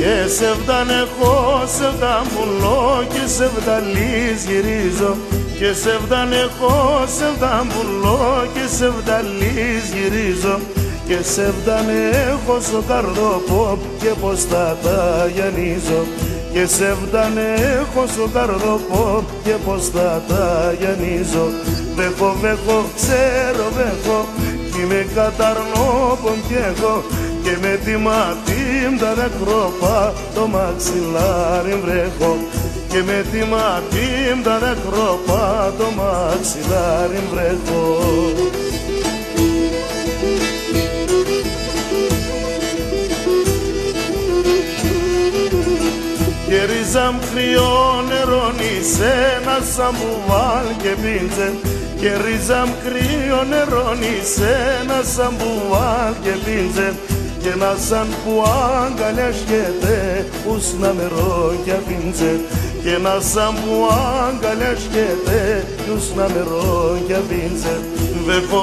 Και σεβδάν έχω, σεβδά μουλώ και σεβδαλής γυρίζω. Και σεβδάν έχω, σεβδά μουλώ και σεβδαλής γυρίζω. Και σεβδάν έχω στο καρδοπόπ και πως θα τα γιανίζω. Και σεβδάν έχω στο καρδοπόπ και πως θα τα γιανίζω. Βέχω, ξέρω βέχω κι είμαι καταρνόπον κι εγώ. Και με τη ματίμτα δεκρόπα το μαξιλάρι βρέχω. Και με τη ματίμτα δεκρόπα το μαξιλάρι βρέχω. Και ρίζαμ κρυό νερώνει σένα σαν μπουβάλ και πίντζε. Και ρίζαμ κρύο νερώνει σένα σαν μπουβάλ και πίντζε. Και να σαν που αγκαλιashkete ούς να μερώ και πίντζε. Και να σαν που αγκαλιashkete ούς να μερώ και πίντζε. Βέχω,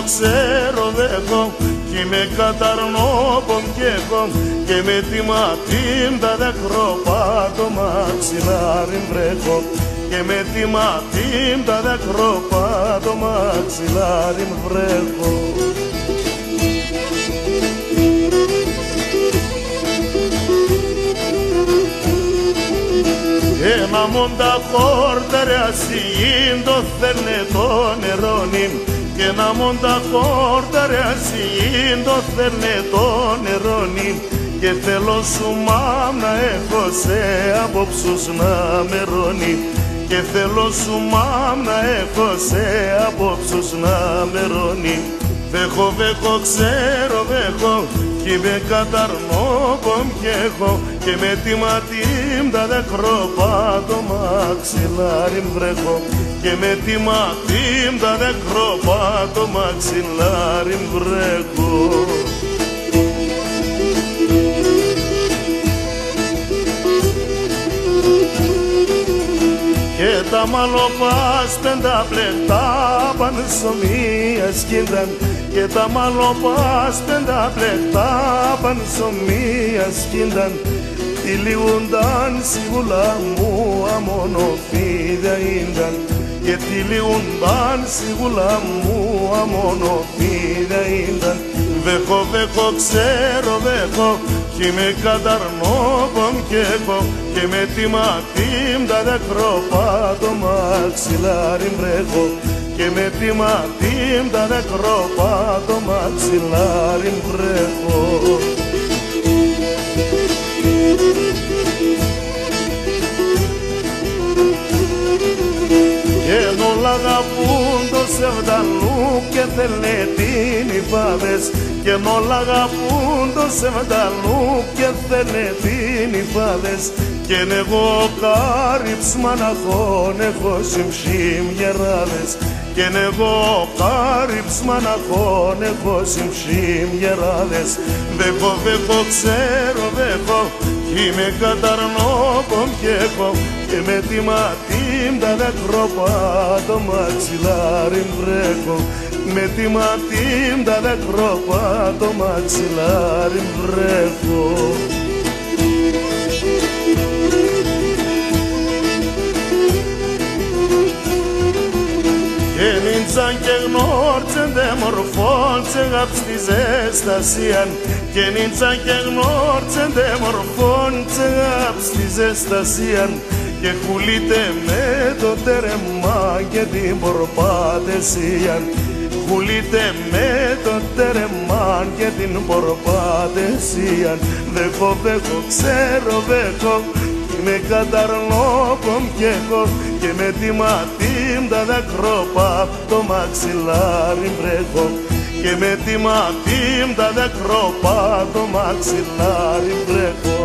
ξέρω βέχω κι είμαι καταρνόπον κι εγώ. Και με τη ματίμτα δεκρόπα το μαξιλάρι βρέχω. Και με τη ματίμτα δεκρόπα το μαξιλάρι βρέχω. Ένα μονταχόρτερε ασυγήν το θέλνε το νερόνι. Και ένα μονταχόρτερε ασυγήν το θέλνε το νερόνι. Και θέλω σου μάμ να έχω σε απόψους να μερώνει. Και θέλω σου μάμ να έχω σε απόψους να μερώνει. Βέχω, ξέρω βέχω κι είμαι καταρνόπον κι έχω. Και με τη ματίμτα δεκρόπα το μαξιλάρι βρέχω. Και με τη ματίμτα δεκρόπα το μαξιλάρι βρέχω. Και τα μαλλοπάς πενταπλεκτά πανσομία σκίνταν. Και τα μαλλοπάς πενταπλεκτά πανσομία σκίνταν. Τυλίγουνταν σιγούλα μου αμονοφίδια ίνταν. Και τυλίγουνταν σιγούλα μου αμονοφίδια ίνταν. Βέχω, ξέρω βέχω κι είμαι καταρνόπον κι εγώ. Και με τη ματίμτα δεκρόπα το μαξιλάρι βρέχω. Και με τη ματίμτα δεκρόπα το μαξιλάρι βρέχω. Και όλα αγαπούν το σεβδαλού και θέλε την υφάδες. Και όλα αγαπούν το σεβδαλού και θέλε την υφάδες. Και εγώ κάριψ μαναχών έχω συμψήμ γεράδες. Και εγώ κάριψ μαναχών έχω συμψήμ γεράδες. Βέχω, ξέρω βέχω κι είμαι καταρνόπον κι έχω. Και με τη ματίμτα δεκρόπα το μαξιλάρι βρέχω. Με τη ματίμτα δεκρόπα το μαξιλάρι βρέχω. Και νίντσαν και γνώρτσεν δε μορφώντσεν απ' στη ζεστασίαν. Και νίντσαν και γνώρτσεν δε μορφώντσεν απ' στη ζεστασίαν. Και χουλείτε με το τέρεμα και την πορπάτεσίαν. Χουλείτε με το τέρεμα και την πορπάτεσίαν. Βέχω, ξέρω βέχω είμαι καταρνόπον κι εγώ. Και με τη ματίμτα δεκρόπα το μαξιλάρι βρέχω. Και με τη ματίμτα δεκρόπα το μαξιλάρι βρέχω.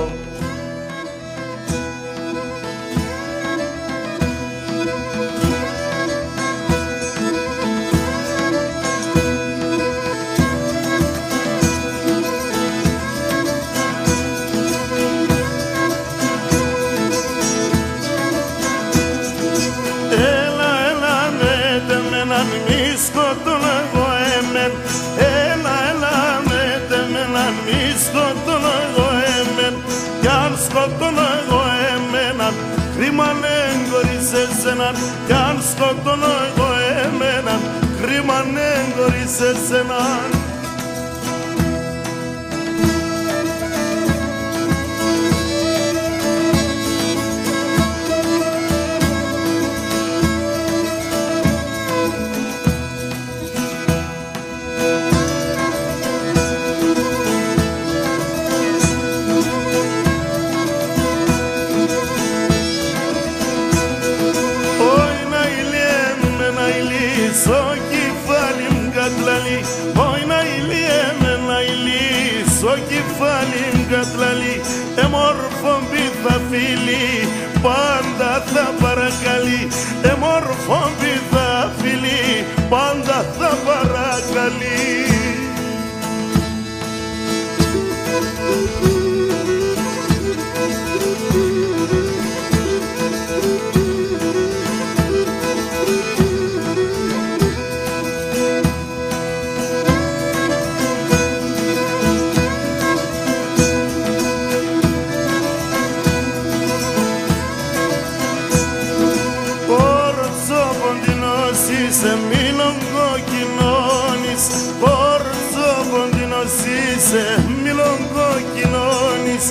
Έλα με τε με να μη σκοτώνω εγώ εμεν. εσέναν, κι αν σκοτώνω εγώ εμέναν, κρίμα ναι χωρίς εσέναν. Στο κεφάλι μου κατλαλεί, όχι να ηλιέμαι να ηλί, στο κεφάλι μου κατλαλεί, εμόρφωμπι θα φίλει, πάντα θα παρακαλεί, εμόρφωμπι θα φίλει, πάντα θα παρακαλεί. Σε μιλόγκο κοινώνεις, πόρτσο ποντινός είσαι, μιλόγκο κοινώνεις.